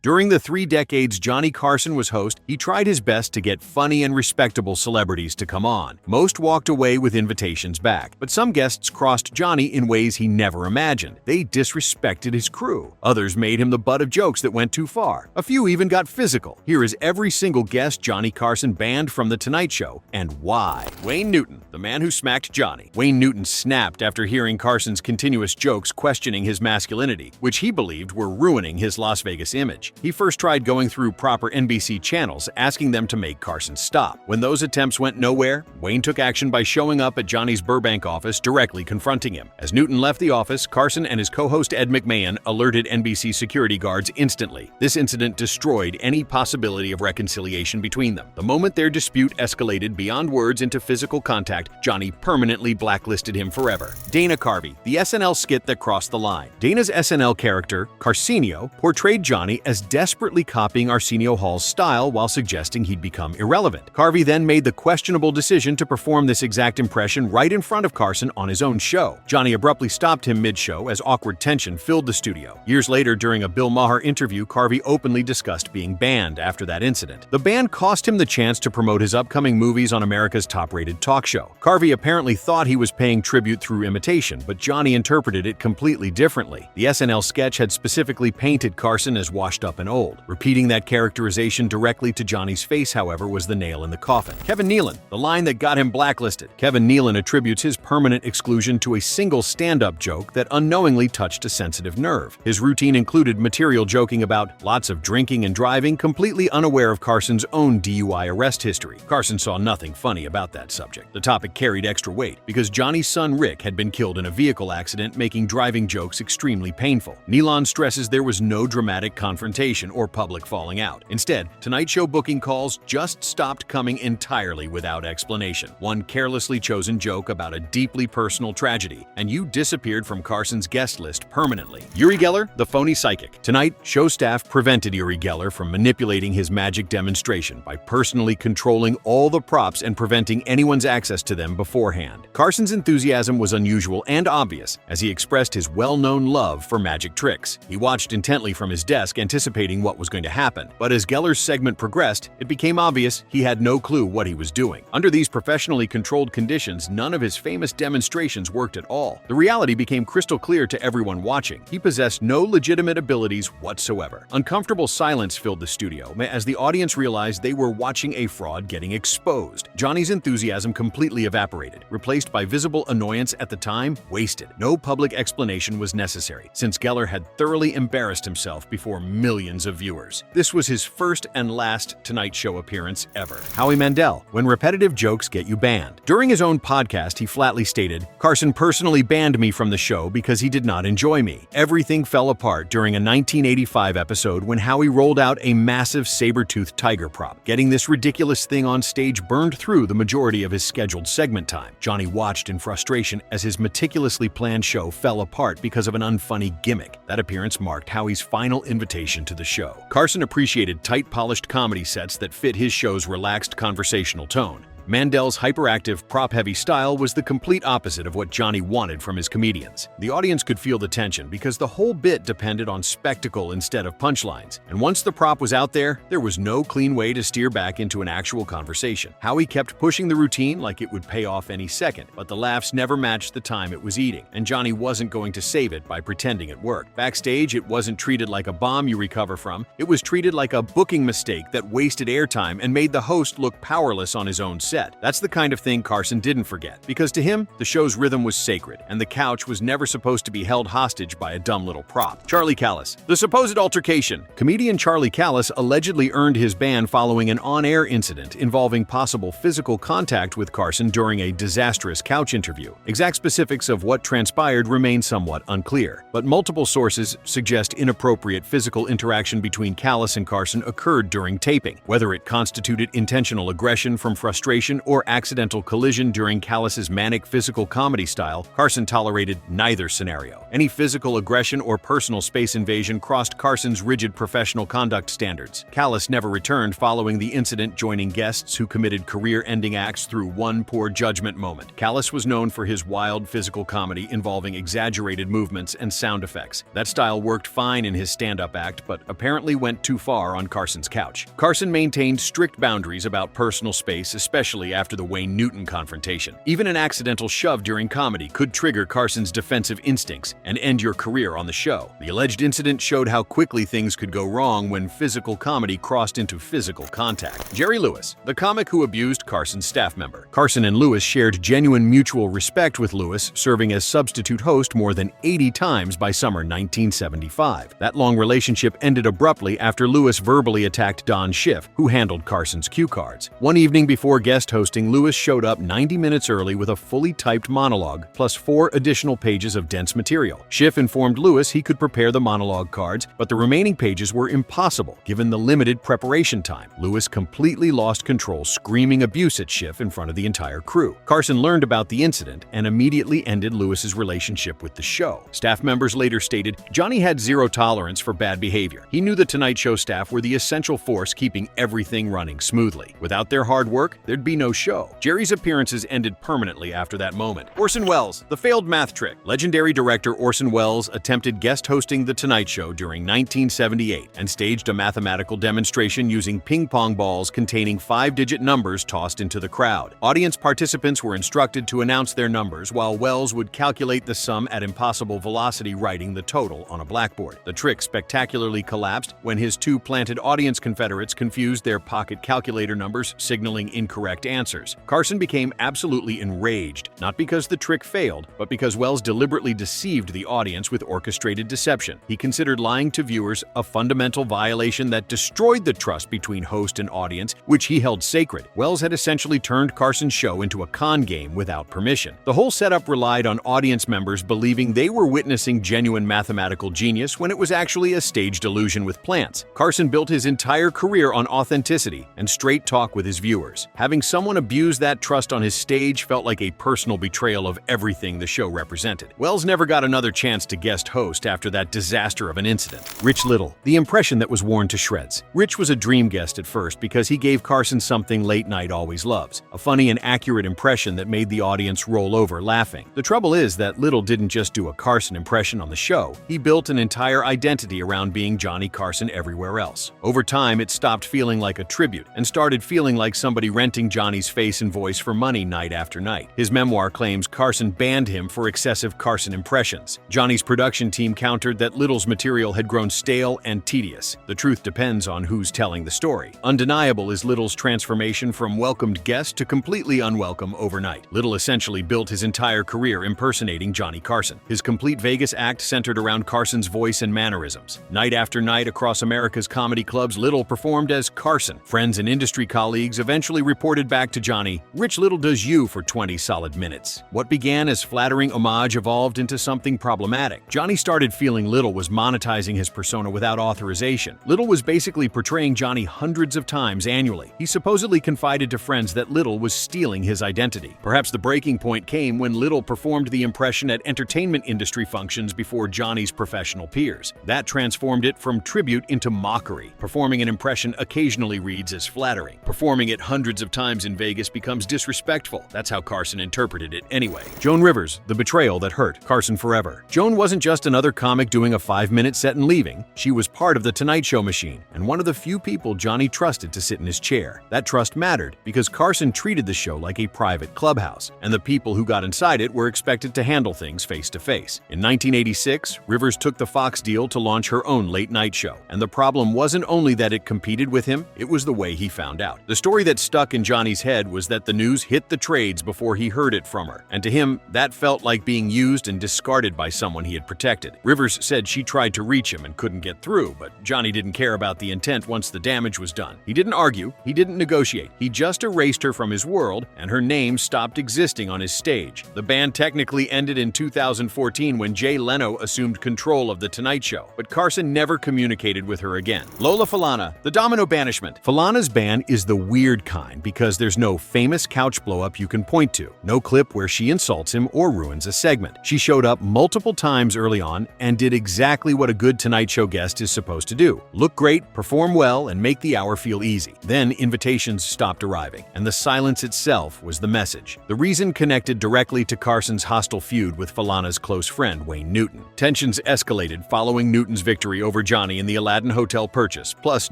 During the 3 decades Johnny Carson was host, he tried his best to get funny and respectable celebrities to come on. Most walked away with invitations back, but some guests crossed Johnny in ways he never imagined. They disrespected his crew. Others made him the butt of jokes that went too far. A few even got physical. Here is every single guest Johnny Carson banned from The Tonight Show, and why. Wayne Newton, the man who smacked Johnny. Wayne Newton snapped after hearing Carson's continuous jokes questioning his masculinity, which he believed were ruining his Las Vegas image. He first tried going through proper NBC channels, asking them to make Carson stop. When those attempts went nowhere, Wayne took action by showing up at Johnny's Burbank office, directly confronting him. As Newton left the office, Carson and his co-host Ed McMahon alerted NBC security guards instantly. This incident destroyed any possibility of reconciliation between them. The moment their dispute escalated beyond words into physical contact, Johnny permanently blacklisted him forever. Dana Carvey, the SNL skit that crossed the line. Dana's SNL character, Carsenio, portrayed Johnny as desperately copying Arsenio Hall's style while suggesting he'd become irrelevant. Carvey then made the questionable decision to perform this exact impression right in front of Carson on his own show. Johnny abruptly stopped him mid-show as awkward tension filled the studio. Years later, during a Bill Maher interview, Carvey openly discussed being banned after that incident. The ban cost him the chance to promote his upcoming movies on America's top-rated talk show. Carvey apparently thought he was paying tribute through imitation, but Johnny interpreted it completely differently. The SNL sketch had specifically painted Carson as washed up and old. Repeating that characterization directly to Johnny's face, however, was the nail in the coffin. Kevin Nealon, the line that got him blacklisted. Kevin Nealon attributes his permanent exclusion to a single stand-up joke that unknowingly touched a sensitive nerve. His routine included material joking about lots of drinking and driving, completely unaware of Carson's own DUI arrest history. Carson saw nothing funny about that subject. The topic carried extra weight because Johnny's son Rick had been killed in a vehicle accident, making driving jokes extremely painful. Nealon stresses there was no dramatic confrontation or public falling out. Instead, Tonight Show booking calls just stopped coming entirely without explanation. One carelessly chosen joke about a deeply personal tragedy, and you disappeared from Carson's guest list permanently. Yuri Geller, the phony psychic. Tonight, show staff prevented Yuri Geller from manipulating his magic demonstration by personally controlling all the props and preventing anyone's access to them beforehand. Carson's enthusiasm was unusual and obvious as he expressed his well-known love for magic tricks. He watched intently from his desk, anticipating what was going to happen. But as Geller's segment progressed, it became obvious he had no clue what he was doing. Under these professionally controlled conditions, none of his famous demonstrations worked at all. The reality became crystal clear to everyone watching. He possessed no legitimate abilities whatsoever. Uncomfortable silence filled the studio as the audience realized they were watching a fraud getting exposed. Johnny's enthusiasm completely evaporated, replaced by visible annoyance at the time, wasted. No public explanation was necessary, since Geller had thoroughly embarrassed himself before millions of viewers. This was his first and last Tonight Show appearance ever. Howie Mandel, when repetitive jokes get you banned. During his own podcast, he flatly stated, "Carson personally banned me from the show because he did not enjoy me." Everything fell apart during a 1985 episode when Howie rolled out a massive saber-toothed tiger prop. Getting this ridiculous thing on stage burned through the majority of his scheduled segment time. Johnny watched in frustration as his meticulously planned show fell apart because of an unfunny gimmick. That appearance marked Howie's final invitation to the show. Carson appreciated tight, polished comedy sets that fit his show's relaxed conversational tone. Mandel's hyperactive, prop-heavy style was the complete opposite of what Johnny wanted from his comedians. The audience could feel the tension because the whole bit depended on spectacle instead of punchlines. And once the prop was out there was no clean way to steer back into an actual conversation. Howie kept pushing the routine like it would pay off any second, but the laughs never matched the time it was eating, and Johnny wasn't going to save it by pretending it worked. Backstage, it wasn't treated like a bomb you recover from. It was treated like a booking mistake that wasted airtime and made the host look powerless on his own set. That's the kind of thing Carson didn't forget, because to him, the show's rhythm was sacred, and the couch was never supposed to be held hostage by a dumb little prop. Charlie Callas. The supposed altercation. Comedian Charlie Callas allegedly earned his ban following an on-air incident involving possible physical contact with Carson during a disastrous couch interview. Exact specifics of what transpired remain somewhat unclear, but multiple sources suggest inappropriate physical interaction between Callas and Carson occurred during taping. Whether it constituted intentional aggression from frustration confrontation or accidental collision during Callas's manic physical comedy style, Carson tolerated neither scenario. Any physical aggression or personal space invasion crossed Carson's rigid professional conduct standards. Callas never returned following the incident, joining guests who committed career-ending acts through one poor judgment moment. Callas was known for his wild physical comedy involving exaggerated movements and sound effects. That style worked fine in his stand-up act, but apparently went too far on Carson's couch. Carson maintained strict boundaries about personal space, especially after the Wayne Newton confrontation. Even an accidental shove during comedy could trigger Carson's defensive instincts and end your career on the show. The alleged incident showed how quickly things could go wrong when physical comedy crossed into physical contact. Jerry Lewis, the comic who abused Carson's staff member. Carson and Lewis shared genuine mutual respect, with Lewis serving as substitute host more than 80 times by summer 1975. That long relationship ended abruptly after Lewis verbally attacked Don Schiff, who handled Carson's cue cards. One evening before guest hosting, Lewis showed up 90 minutes early with a fully typed monologue, plus 4 additional pages of dense material. Schiff informed Lewis he could prepare the monologue cards, but the remaining pages were impossible given the limited preparation time. Lewis completely lost control, screaming abuse at Schiff in front of the entire crew. Carson learned about the incident and immediately ended Lewis's relationship with the show. Staff members later stated, "Johnny had zero tolerance for bad behavior. He knew the Tonight Show staff were the essential force keeping everything running smoothly. Without their hard work, there'd be no show." Jerry's appearances ended permanently after that moment. Orson Welles, the failed math trick. Legendary director Orson Welles attempted guest hosting The Tonight Show during 1978 and staged a mathematical demonstration using ping-pong balls containing 5-digit numbers tossed into the crowd. Audience participants were instructed to announce their numbers, while Welles would calculate the sum at impossible velocity, writing the total on a blackboard. The trick spectacularly collapsed when his 2 planted audience confederates confused their pocket calculator numbers, signaling incorrect answers. Carson became absolutely enraged, not because the trick failed, but because Welles deliberately deceived the audience with orchestrated deception. He considered lying to viewers a fundamental violation that destroyed the trust between host and audience, which he held sacred. Welles had essentially turned Carson's show into a con game without permission. The whole setup relied on audience members believing they were witnessing genuine mathematical genius when it was actually a staged illusion with plants. Carson built his entire career on authenticity and straight talk with his viewers. Having someone abuse that trust on his stage felt like a personal betrayal of everything the show represented. Welles never got another chance to guest host after that disaster of an incident. Rich Little, the impression that was worn to shreds. Rich was a dream guest at first because he gave Carson something late night always loves, a funny and accurate impression that made the audience roll over laughing. The trouble is that Little didn't just do a Carson impression on the show, he built an entire identity around being Johnny Carson everywhere else. Over time, it stopped feeling like a tribute and started feeling like somebody renting Johnny's face and voice for money night after night. His memoir claims Carson banned him for excessive Carson impressions. Johnny's production team countered that Little's material had grown stale and tedious. The truth depends on who's telling the story. Undeniable is Little's transformation from welcomed guest to completely unwelcome overnight. Little essentially built his entire career impersonating Johnny Carson. His complete Vegas act centered around Carson's voice and mannerisms. Night after night across America's comedy clubs, Little performed as Carson. Friends and industry colleagues eventually reported back to Johnny, "Rich Little does you for 20 solid minutes." What began as flattering homage evolved into something problematic. Johnny started feeling Little was monetizing his persona without authorization. Little was basically portraying Johnny hundreds of times annually. He supposedly confided to friends that Little was stealing his identity. Perhaps the breaking point came when Little performed the impression at entertainment industry functions before Johnny's professional peers. That transformed it from tribute into mockery. Performing an impression occasionally reads as flattering. Performing it hundreds of times in Vegas becomes disrespectful. That's how Carson interpreted it anyway. Joan Rivers, the betrayal that hurt Carson forever. Joan wasn't just another comic doing a 5-minute set and leaving. She was part of the Tonight Show machine and one of the few people Johnny trusted to sit in his chair. That trust mattered because Carson treated the show like a private clubhouse, and the people who got inside it were expected to handle things face to face. In 1986, Rivers took the Fox deal to launch her own late-night show, and the problem wasn't only that it competed with him, it was the way he found out. The story that stuck in Johnny's head was that the news hit the trades before he heard it from her, and to him, that felt like being used and discarded by someone he had protected. Rivers said she tried to reach him and couldn't get through, but Johnny didn't care about the intent once the damage was done. He didn't argue, he didn't negotiate, he just erased her from his world, and her name stopped existing on his stage. The band technically ended in 2014 when Jay Leno assumed control of The Tonight Show, but Carson never communicated with her again. Lola Falana, the domino banishment. Falana's ban is the weird kind because because there's no famous couch blow-up you can point to, no clip where she insults him or ruins a segment. She showed up multiple times early on and did exactly what a good Tonight Show guest is supposed to do: look great, perform well, and make the hour feel easy. Then invitations stopped arriving, and the silence itself was the message. The reason connected directly to Carson's hostile feud with Falana's close friend, Wayne Newton. Tensions escalated following Newton's victory over Johnny in the Aladdin Hotel purchase, plus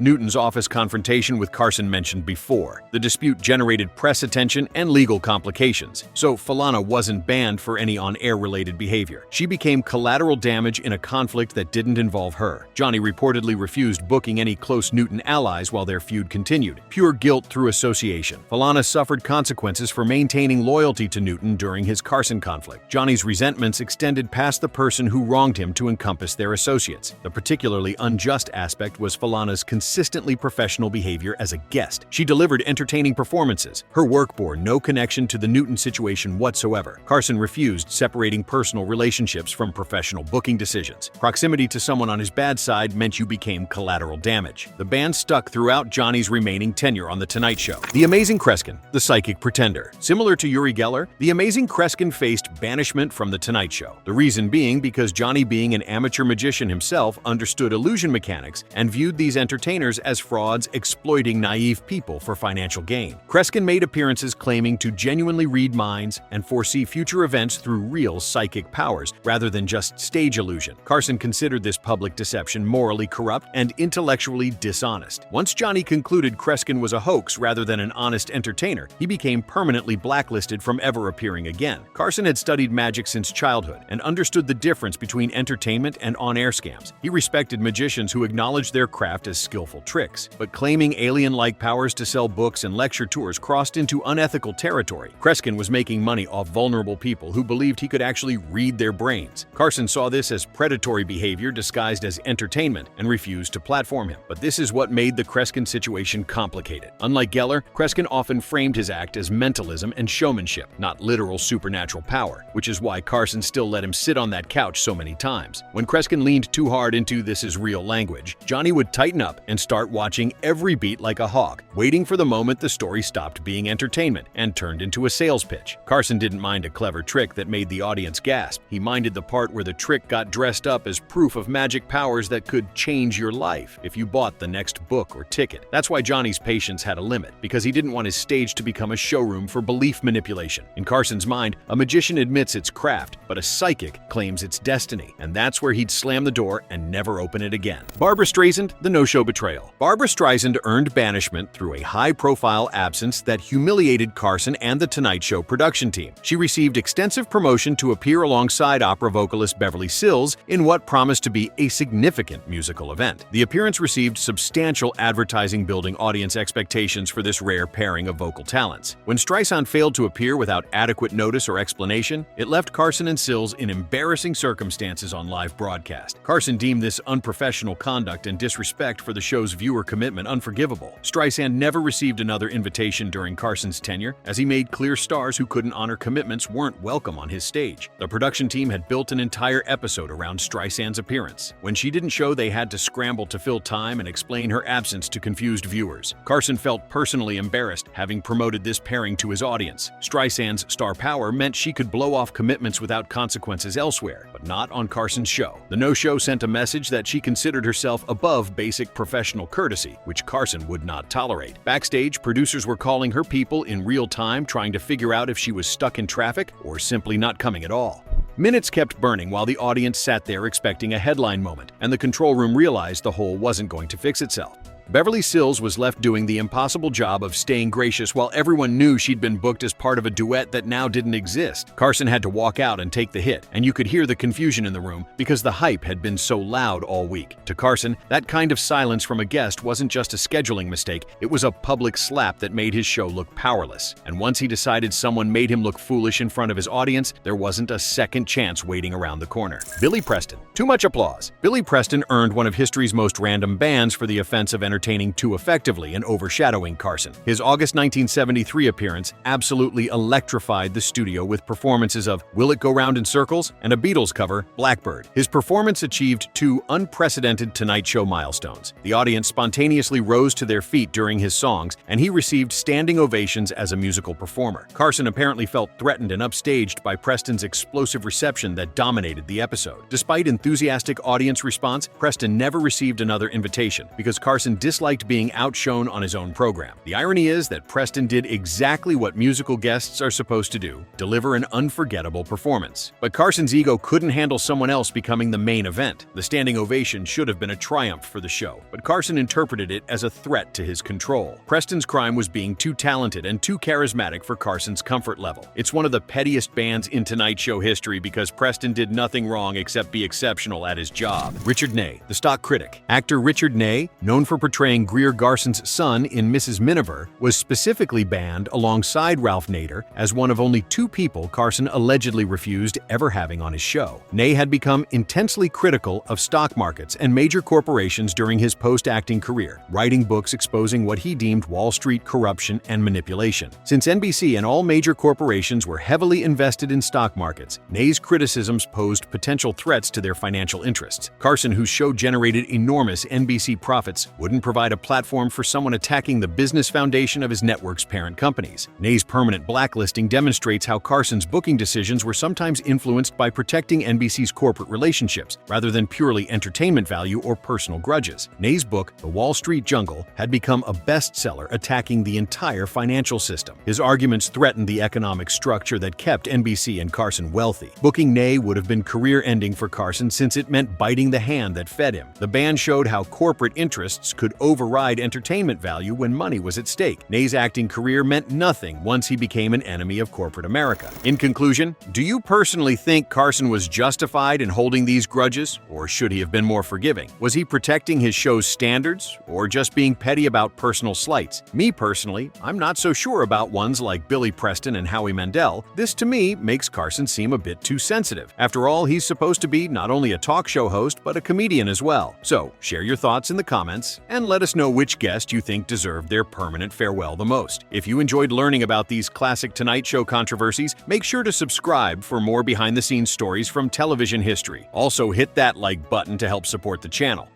Newton's office confrontation with Carson mentioned before. The dispute generated press attention and legal complications, so Falana wasn't banned for any on-air related behavior. She became collateral damage in a conflict that didn't involve her. Johnny reportedly refused booking any close Newton allies while their feud continued. Pure guilt through association. Falana suffered consequences for maintaining loyalty to Newton during his Carson conflict. Johnny's resentments extended past the person who wronged him to encompass their associates. The particularly unjust aspect was Falana's consistently professional behavior as a guest. She delivered entertaining performances. Her work bore no connection to the Newton situation whatsoever. Carson refused separating personal relationships from professional booking decisions. Proximity to someone on his bad side meant you became collateral damage. The band stuck throughout Johnny's remaining tenure on The Tonight Show. The Amazing Kreskin, the psychic pretender. Similar to Yuri Geller, the Amazing Kreskin faced banishment from The Tonight Show. The reason being because Johnny, being an amateur magician himself, understood illusion mechanics and viewed these entertainers as frauds exploiting naive people for financial gain. Kreskin made appearances claiming to genuinely read minds and foresee future events through real psychic powers rather than just stage illusion. Carson considered this public deception morally corrupt and intellectually dishonest. Once Johnny concluded Kreskin was a hoax rather than an honest entertainer, he became permanently blacklisted from ever appearing again. Carson had studied magic since childhood and understood the difference between entertainment and on-air scams. He respected magicians who acknowledged their craft as skillful tricks, but claiming alien-like powers to sell books and lecture tours crossed into unethical territory. Kreskin was making money off vulnerable people who believed he could actually read their brains. Carson saw this as predatory behavior disguised as entertainment and refused to platform him. But this is what made the Kreskin situation complicated. Unlike Geller, Kreskin often framed his act as mentalism and showmanship, not literal supernatural power, which is why Carson still let him sit on that couch so many times. When Kreskin leaned too hard into "this is real" language, Johnny would tighten up and start watching every beat like a hawk, waiting for the moment the story stopped being entertainment and turned into a sales pitch. Carson didn't mind a clever trick that made the audience gasp. He minded the part where the trick got dressed up as proof of magic powers that could change your life if you bought the next book or ticket. That's why Johnny's patience had a limit, because he didn't want his stage to become a showroom for belief manipulation. In Carson's mind, a magician admits it's craft, but a psychic claims it's destiny, and that's where he'd slam the door and never open it again. Barbra Streisand, the no-show betrayal. Barbra Streisand earned banishment through a high-profile absence that humiliated Carson and the Tonight Show production team. She received extensive promotion to appear alongside opera vocalist Beverly Sills in what promised to be a significant musical event. The appearance received substantial advertising, building audience expectations for this rare pairing of vocal talents. When Streisand failed to appear without adequate notice or explanation, it left Carson and Sills in embarrassing circumstances on live broadcast. Carson deemed this unprofessional conduct and disrespect for the show's viewer commitment unforgivable. Streisand never received another invitation during Carson's tenure, as he made clear stars who couldn't honor commitments weren't welcome on his stage. The production team had built an entire episode around Streisand's appearance. When she didn't show, they had to scramble to fill time and explain her absence to confused viewers. Carson felt personally embarrassed, having promoted this pairing to his audience. Streisand's star power meant she could blow off commitments without consequences elsewhere, but not on Carson's show. The no-show sent a message that she considered herself above basic professional courtesy, which Carson would not tolerate. Backstage, producers were calling her people in real time, trying to figure out if she was stuck in traffic or simply not coming at all. Minutes kept burning while the audience sat there expecting a headline moment, and the control room realized the hole wasn't going to fix itself. Beverly Sills was left doing the impossible job of staying gracious while everyone knew she'd been booked as part of a duet that now didn't exist. Carson had to walk out and take the hit, and you could hear the confusion in the room because the hype had been so loud all week. To Carson, that kind of silence from a guest wasn't just a scheduling mistake, it was a public slap that made his show look powerless. And once he decided someone made him look foolish in front of his audience, there wasn't a second chance waiting around the corner. Billy Preston. Too much applause. Billy Preston earned one of history's most random bans for the offense of entertainment entertaining too effectively and overshadowing Carson. His August 1973 appearance absolutely electrified the studio with performances of Will It Go Round in Circles and a Beatles cover, Blackbird. His performance achieved two unprecedented Tonight Show milestones. The audience spontaneously rose to their feet during his songs, and he received standing ovations as a musical performer. Carson apparently felt threatened and upstaged by Preston's explosive reception that dominated the episode. Despite enthusiastic audience response, Preston never received another invitation because Carson disliked being outshone on his own program. The irony is that Preston did exactly what musical guests are supposed to do: deliver an unforgettable performance. But Carson's ego couldn't handle someone else becoming the main event. The standing ovation should have been a triumph for the show, but Carson interpreted it as a threat to his control. Preston's crime was being too talented and too charismatic for Carson's comfort level. It's one of the pettiest bans in Tonight Show history because Preston did nothing wrong except be exceptional at his job. Richard Ney, the stock critic. Actor Richard Ney, known for portraying Greer Garson's son in Mrs. Miniver, was specifically banned alongside Ralph Nader as one of only two people Carson allegedly refused ever having on his show. Ney had become intensely critical of stock markets and major corporations during his post-acting career, writing books exposing what he deemed Wall Street corruption and manipulation. Since NBC and all major corporations were heavily invested in stock markets, Ney's criticisms posed potential threats to their financial interests. Carson, whose show generated enormous NBC profits, wouldn't provide a platform for someone attacking the business foundation of his network's parent companies. Ney's permanent blacklisting demonstrates how Carson's booking decisions were sometimes influenced by protecting NBC's corporate relationships, rather than purely entertainment value or personal grudges. Ney's book, The Wall Street Jungle, had become a bestseller attacking the entire financial system. His arguments threatened the economic structure that kept NBC and Carson wealthy. Booking Ney would have been career-ending for Carson since it meant biting the hand that fed him. The ban showed how corporate interests could override entertainment value when money was at stake. Ney's acting career meant nothing once he became an enemy of corporate America. In conclusion, do you personally think Carson was justified in holding these grudges, or should he have been more forgiving? Was he protecting his show's standards, or just being petty about personal slights? Me personally, I'm not so sure about ones like Billy Preston and Howie Mandel. This to me makes Carson seem a bit too sensitive. After all, he's supposed to be not only a talk show host, but a comedian as well. So, share your thoughts in the comments, and let us know which guest you think deserved their permanent farewell the most. If you enjoyed learning about these classic Tonight Show controversies, make sure to subscribe for more behind-the-scenes stories from television history. Also, hit that like button to help support the channel.